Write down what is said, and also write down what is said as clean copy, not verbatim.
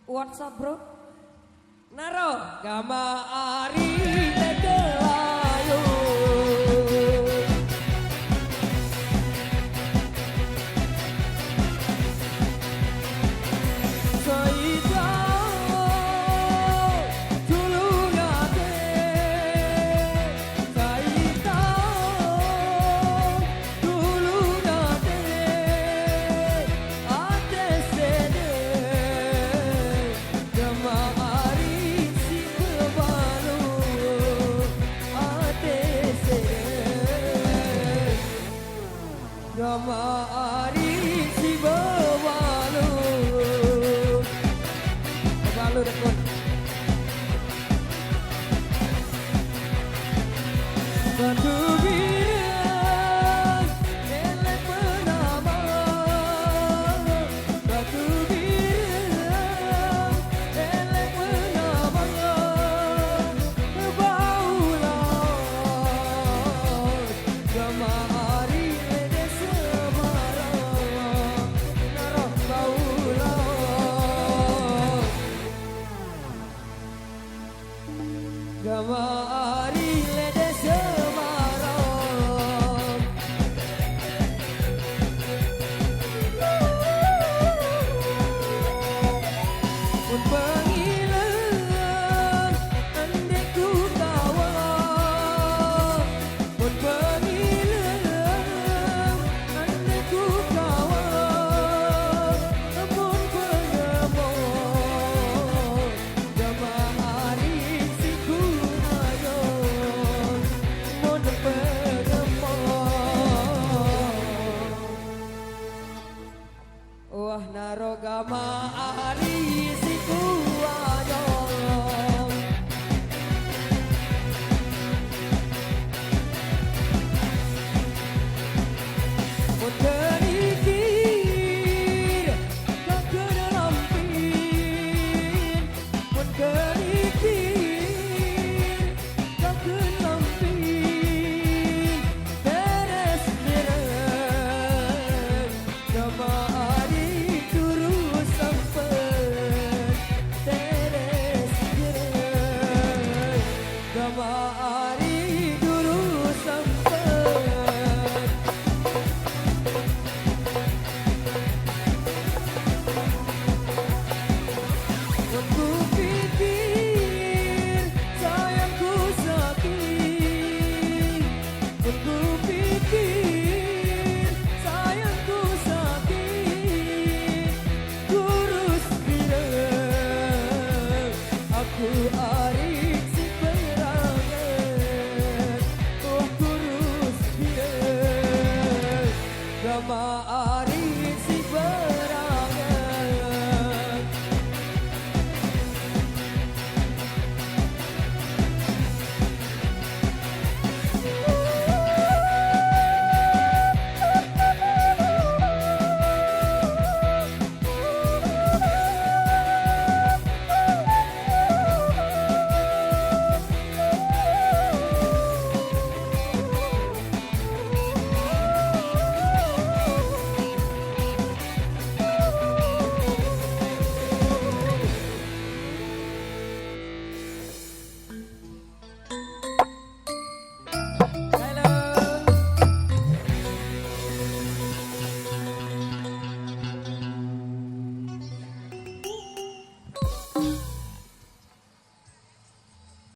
What's up bro? Naro Gama Ari Tegelayo Saita Tulungate Saita Tulungate Ate Sede Gama Ari si kebalu Ate Sede Gama Ari si bebalu Bebalu dekun Batu biru elek bernama Batu biru elek bernama Baulah Gama Ari lede Semarang Naroh baulah Gama Ari lede Semarang Pun pengilang andai ku kawal Pun pengilang andai ku kawal Pun pengemon Gama Ari si ku ayon Pun pengemon Wah naro Gama Ari si ku ayon Pun kenikir kau kena lampin Pun kenikir kau kena lampin Teres dereng Gama Ari turus sampai Teres dereng Gama Ari